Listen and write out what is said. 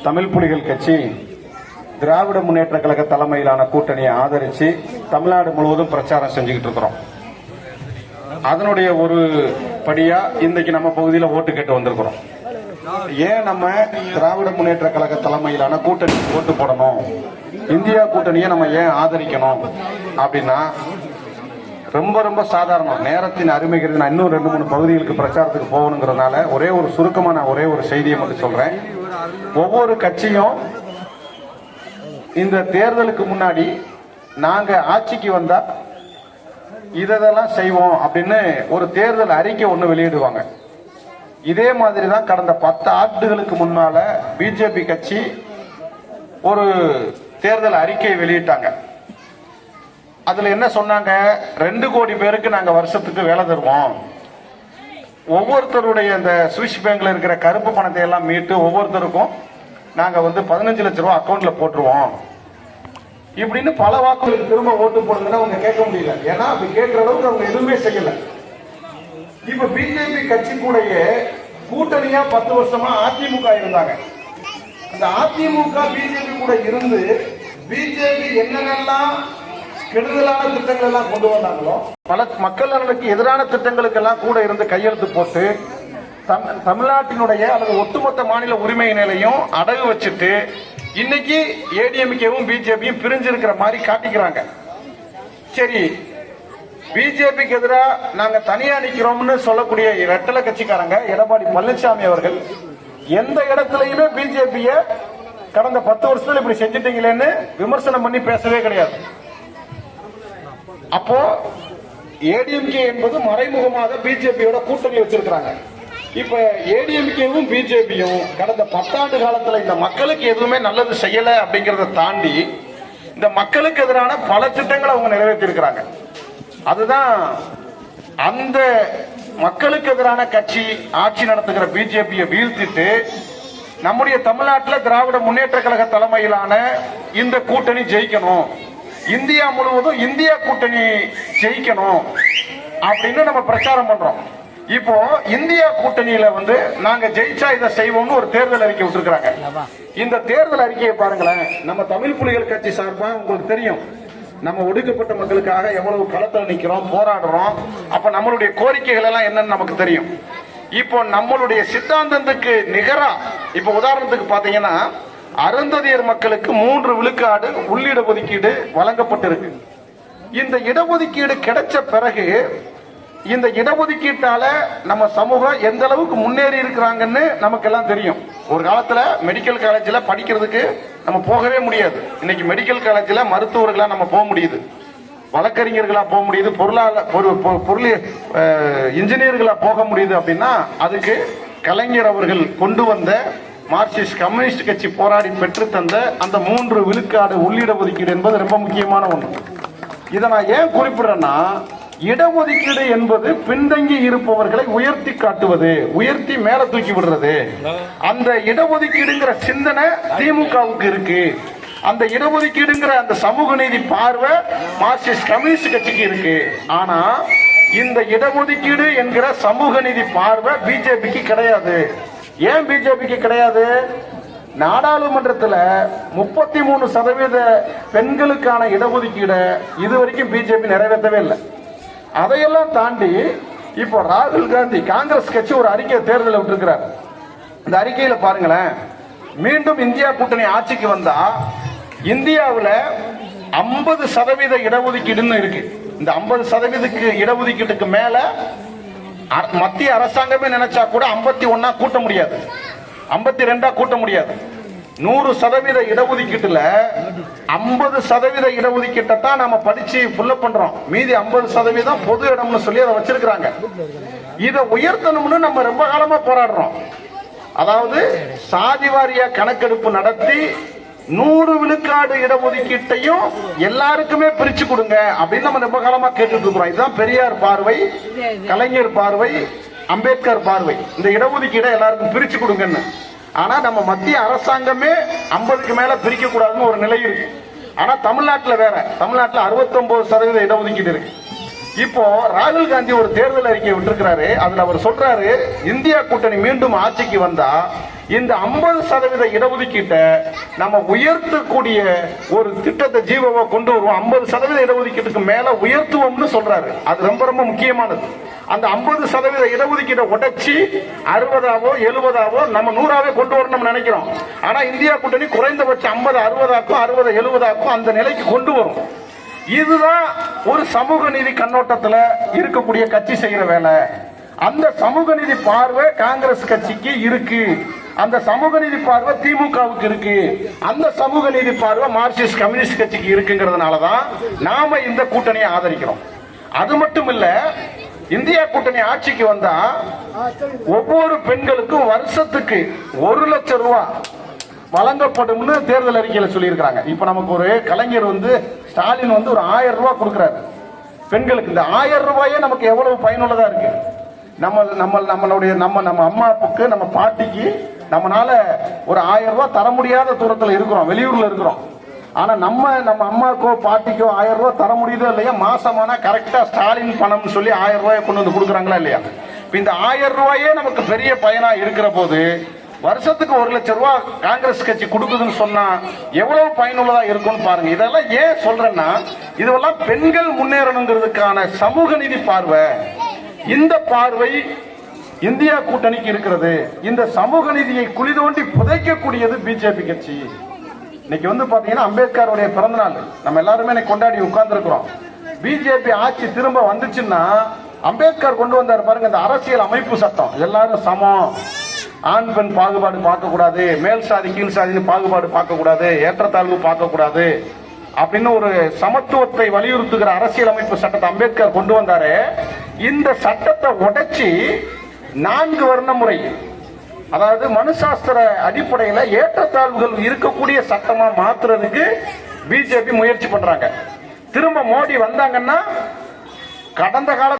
தமிழ் புலிகள் கட்சி திராவிட முன்னேற்ற கழக தலைமையிலான கூட்டணியை ஆதரிச்சு தமிழ்நாடு முழுவதும் பிரச்சாரம் செஞ்சுக்கிட்டு இருக்கிறோம். அதனுடைய ஒரு படியா இன்னைக்கு நம்ம பகுதியில் ஓட்டு கேட்டு வந்திருக்கிறோம். ஏன் நம்ம திராவிட முன்னேற்ற கழக தலைமையிலான கூட்டணி ஓட்டு போடணும், இந்தியா கூட்டணியை நம்ம ஏன் ஆதரிக்கணும் அப்படின்னா, ரொம்ப ரொம்ப சாதாரணம். நேரத்தின் அருமைகிறது. நான் இன்னும் 2-3 பகுதிகளுக்கு பிரச்சாரத்துக்கு போகணுங்கிறதுனால ஒரே ஒரு சுருக்கமான ஒரே ஒரு செய்தியை மட்டும் சொல்றேன். ஒவ்வொரு கட்சியும் இந்த தேர்தலுக்கு முன்னாடி நாங்க ஆட்சிக்கு வந்தா இதெல்லாம் செய்வோம் அப்படின்னு ஒரு தேர்தல் அறிக்கை ஒன்று வெளியிடுவாங்க. இதே மாதிரி தான் கடந்த 10 ஆண்டுகளுக்கு முன்னால பிஜேபி கட்சி ஒரு தேர்தல் அறிக்கை வெளியிட்டாங்க. அதுல என்ன சொன்னாங்க, 2 கோடி பேருக்கு நாங்க வருஷத்துக்கு வேலை தருவோம், ஒவ்வொருத்தருடைய இந்த சுவிஸ் பேங்க்ல இருக்கிற கருப்பு பணத்தை எல்லாம் மீட்டு ஒவ்வொருத்தருக்கும் நாங்க 15 லட்சம் ரூபாய் அக்கௌண்ட்ல போட்டுருவோம் இப்படின்னு பல வாக்குகளுக்கு திரும்ப ஓட்டு போடுங்கன்னா அவங்க கேட்க முடியல. ஏன்னா அப்படி கேட்கிற அளவுக்கு அவங்க எதுவுமே செய்யல. இப்ப பிஜேபி கட்சி கூட கூட்டணியா 10 வருஷமா அதிமுக இருந்தாங்க. அந்த அதிமுக பிஜேபி கூட இருந்து பிஜேபி என்னென்னலாம் கெடுதலான திட்டங்கள் எல்லாம் கொண்டு வந்தாங்களோ, பல மக்கள் நலனுக்கு எதிரான திட்டங்களுக்கு எல்லாம் கூட இருந்து கையெழுத்து போட்டு தமிழ்நாட்டினுடைய அல்லது ஒட்டுமொத்த மாநில உரிமை நிலையும் அடகு வச்சுட்டு இன்னைக்கு ஏடிஎம்கேவும் பிஜேபியும் பிரிஞ்சிருக்கிற மாதிரி காட்டிக்கிறாங்க. சரி, பிஜேபிக்கு எதிராக நாங்க தனியா நிக்கிறோம்னு சொல்லக்கூடிய ரெட்டலை கட்சிக்காரங்க எடப்பாடி பழனிசாமி அவர்கள் எந்த இடத்துலயுமே பிஜேபிய கடந்த 10 வருஷத்துல இப்படி செஞ்சிட்டீங்களேன்னு விமர்சனம் பண்ணி பேசவே கிடையாது. அப்போ ஏடிஎம்கே என்பது மறைமுகமாக பிஜேபியோட கூட்டணி வச்சிருக்கிறாங்க. இப்ப ஏடிஎம்கேவும் பிஜேபியும் கடந்த 10 ஆண்டு காலத்துல இந்த மக்களுக்கு எதுவுமே நல்லது செய்யல அப்படிங்கறத தாண்டி இந்த மக்களுக்கு எதிரான பல திட்டங்களை அவங்க நிறைவேற்றி இருக்கிறாங்க. அதுதான் அந்த மக்களுக்கு எதிரான கட்சி ஆட்சி நடத்துகிற பிஜேபியை வீழ்த்திட்டு நம்முடைய தமிழ்நாட்டில் திராவிட முன்னேற்ற கழக தலைமையிலான இந்த கூட்டணி ஜெயிக்கணும், இந்தியா முழுவதும் இந்தியா கூட்டணி ஜெயிக்கணும் அப்படின்னு நம்ம பிரச்சாரம் பண்றோம். இப்போ இந்தியா கூட்டணியில நாங்க ஜெயிச்சா இதை செய்வோம்னு ஒரு தேர்தல் அறிக்கை விட்டுருக்காங்க. இந்த தேர்தல் அறிக்கையை பாருங்களேன். நம்ம தமிழ் புலிகள் கட்சி சார்பா உங்களுக்கு தெரியும், நம்ம ஒடுக்கப்பட்ட மக்களுக்காக எவ்வளவு களத்தில் நிக்கிறோம், போராடுறோம். அப்ப நம்மளுடைய கோரிக்கைகள் எல்லாம் என்னன்னு நமக்கு தெரியும். இப்போ நம்மளுடைய சித்தாந்தத்துக்கு நிகரா இப்ப உதாரணத்துக்கு பாத்தீங்கன்னா, அருந்ததியர் மக்களுக்கு 3 விழுக்காடு உள்ளிட ஒதுக்கீடு வழங்கப்பட்டிருக்கு. இந்த இடஒதுக்கீடு கிடைச்ச பிறகு இந்த இடஒதுக்கீட்டால நம்ம சமூகம் எந்த அளவுக்கு முன்னேறி இருக்கிறாங்கன்னு நமக்கு எல்லாம் தெரியும். ஒரு காலத்துல மெடிக்கல் காலேஜ்ல படிக்கிறதுக்கு நம்ம போகவே முடியாது. இன்னைக்கு மெடிக்கல் காலேஜ்ல மருத்துவர்களா நம்ம போக முடியுது, வழக்கறிஞர்களா போக முடியுது, பொருள் இன்ஜினியர்களா போக முடியுது. அப்படின்னா அதுக்கு கலைஞர் அவர்கள் கொண்டு வந்த மார்க்சிஸ்ட் கம்யூனிஸ்ட் கட்சி போராடி பெற்று தந்த அந்த 3 விழுக்காடு உள்ளிட ஒதுக்கீடு என்பது ரொம்ப முக்கியமான ஒன்று. இதை நான் ஏன் குறிப்பிடுறேன்னா, இடஒதுக்கீடு என்பது பின்தங்கி இருப்பவர்களை உயர்த்தி காட்டுவது, உயர்த்தி மேல தூக்கி விடுறது. அந்த இடஒதுக்கீடுங்கிற சிந்தனை திமுகவுக்கு இருக்கு. அந்த இடஒதுக்கீடுங்கிற அந்த சமூக நீதி பார்வை மார்க்சிஸ்ட் கம்யூனிஸ்ட் கட்சிக்கு இருக்கு. ஆனா இந்த இடஒதுக்கீடு என்கிற சமூக நீதி பார்வை பிஜேபிக்கு கிடையாது. ஏன் பிஜேபிக்கு கிடையாது? நாடாளுமன்றத்தில் 33% பெண்களுக்கான இடஒதுக்கீடு இதுவரைக்கும் பிஜேபி நிறைவேற்றவே இல்லை. அதையெல்லாம் தாண்டி இப்போ ராகுல் காந்தி காங்கிரஸ் கட்சி ஒரு அறிக்கை தேர்தலில் விட்டுருக்கிறார். இந்த அறிக்கையில பாருங்களேன், மீண்டும் இந்தியா கூட்டணி ஆட்சிக்கு வந்தா இந்தியாவில் 50% இடஒதுக்கீடுன்னு இருக்கு. இந்த 50% இடஒதுக்கீட்டுக்கு மேல மத்திய அரசாங்கமே நினைச்சா கூட 51 கூட்ட முடியாது, 52 கூட்ட முடியாது. 100% இடஒதுக்கீட்டுல 50% இடஒதுக்கீட்டை தான் நம்ம படிச்சு ஃபுல்லப் பண்றோம். மீதி 50% பொது இடம்னு சொல்லி அதை வச்சிருக்கிறாங்க. இதை உயர்த்தணும்னு நம்ம ரொம்ப காலமா போராடுறோம். அதாவது சாதி வாரியா கணக்கெடுப்பு நடத்தி 100 விழுக்காடு இடஒதுக்கீட்டையும் எல்லாருக்குமே பிரிச்சு கொடுங்க அப்படின்னு நம்ம ரொம்ப காலமா கேட்டுட்டு இருக்கிறோம். இதுதான் பெரியார் பார்வை, கலைஞர் பார்வை, அம்பேத்கர் பார்வை. இந்த இடஒதுக்கீடை எல்லாருக்கும் பிரிச்சு கொடுங்கன்னு. ஆனா நம்ம மத்திய அரசாங்கமே 50க்கு மேல பிரிக்க கூடாதுன்னு ஒரு நிலை இருக்கு. ஆனா தமிழ்நாட்டில் வேற. தமிழ்நாட்டில் 69% இடஒதுக்கீடு இருக்கு. இப்போ ராகுல் காந்தி ஒரு தேர்தல் அறிக்கை விட்டிருக்கிறாரு. அதுல அவர் சொல்றாரு, இந்தியா கூட்டணி மீண்டும் ஆட்சிக்கு வந்தா இந்த 50% இடஒதுக்கீட்டை நம்ம உயர்த்தக்கூடிய ஒரு திட்டத்தை ஜீவோவை கொண்டு வருவோம். 50% இடஒதுக்கீட்டுக்கு மேல உயர்த்துவோம்னு சொல்றாரு. அது ரொம்ப ரொம்ப முக்கியமானது. அந்த 50% இடஒதுக்கீட்டை உடைச்சி 60ஆவோ 70ஆவோ நம்ம 100ஆவே கொண்டு வரணும்னு நினைக்கிறோம். ஆனா இந்தியா கூட்டணி குறைந்தபட்சம் 50 60ஆக்கும் 60 70ஆக்கும் அந்த நிலைக்கு கொண்டு வரும். இதுதான் ஒரு சமூக நீதி கண்ணோட்டத்தில் இருக்கக்கூடிய கட்சி செய்யற வேலை. அந்த சமூக நீதி பார்வை காங்கிரஸ் கட்சிக்கு இருக்கு, அந்த சமூக நீதி பார்வை திமுகவுக்கு இருக்கு, அந்த சமூக நீதி பார்வை மார்க்சிஸ்ட் கம்யூனிஸ்ட் கட்சிக்கு இருக்குங்கிறதுனாலதான் நாம இந்த கூட்டணியை ஆதரிக்கிறோம். அது மட்டும் இல்ல, இந்தியா கூட்டணி ஆட்சிக்கு வந்தா ஒவ்வொரு பெண்களுக்கும் வருஷத்துக்கு 1 லட்சம் ரூபாய் வழங்கப்படும் தேர்தல் அறிக்கையில சொல்லியிருக்காங்க. இப்ப நமக்கு ஒரு கலைஞர் ஸ்டாலின் ஒரு 1000 ரூபாய் கொடுக்கிறாரு பெண்களுக்கு. இந்த 1000 ரூபாயே நமக்கு எவ்வளவு பயனுள்ளதா இருக்கு. நம்மளுடைய நம்ம அம்மாவுக்கு நம்ம பாட்டிக்கு நம்மளால ஒரு 1000 ரூபாய் தர முடியாத தூரத்தில் இருக்கிறோம், வெளியூர்ல இருக்கிறோம். ஆனா நம்ம அம்மாக்கோ பாட்டிக்கோ 1000 ரூபாய் தர முடியுதோ இல்லையா, மாசமானா கரெக்டா ஸ்டாலின் பணம் சொல்லி 1000 ரூபாய் கொண்டு வந்து கொடுக்குறாங்களா இல்லையா. இந்த 1000 ரூபாயே நமக்கு பெரிய பயனா இருக்கிற போது வருஷத்துக்கு 1 லட்சம் ரூபாய் காங்கிரஸ் கட்சி கொடுக்குதுன்னு சொன்னா எவ்வளவு பயனுள்ளதா இருக்கும்னு பாருங்க. இதெல்லாம் ஏன் சொல்றேன்னா, இதெல்லாம் பெண்கள் முன்னேறணுங்கிறதுக்கான சமூக நீதி பார்வை. இந்த பார்வை இந்தியா கூட்டணிக்கு இருக்கிறது. இந்த சமூக நீதியை குழி தோண்டி புதைக்கக்கூடியது பிஜேபி கட்சி. இன்னைக்கு பாத்தீங்கன்னா அம்பேத்கருடைய பிறந்த நாள் நம்ம எல்லாருமே இன்னைக்கு கொண்டாடி உட்கார்ந்து இருக்கிறோம். பிஜேபி ஆட்சி திரும்ப வந்துச்சுன்னா அம்பேத்கர் கொண்டு வந்தார் பாருங்க, இந்த அரசியல் அமைப்பு சட்டம், எல்லாரும் சமம், ஆண் பெண் பாகுபாடு பார்க்க கூடாது, மேல் சாதி கீழ் சாதி பாகுபாடு பார்க்க கூடாது, ஏற்றத்தாழ்வு பார்க்க கூடாது அப்படின்னு ஒரு சமத்துவத்தை வலியுறுத்துகிற அரசியல் அமைப்பு சட்டத்தை அம்பேத்கர் கொண்டு வந்தாரு. இந்த சட்டத்தை உடைச்சி 4 வர்ண முறை, அதாவது மனுசாஸ்திர அடிப்படையில் ஏற்றத்தாழ்வுகள் இருக்கக்கூடிய சட்டமா மாத்துறதுக்கு பிஜேபி முயற்சி பண்றாங்க. திரும்ப மோடி வந்தாங்கன்னா கடந்த கால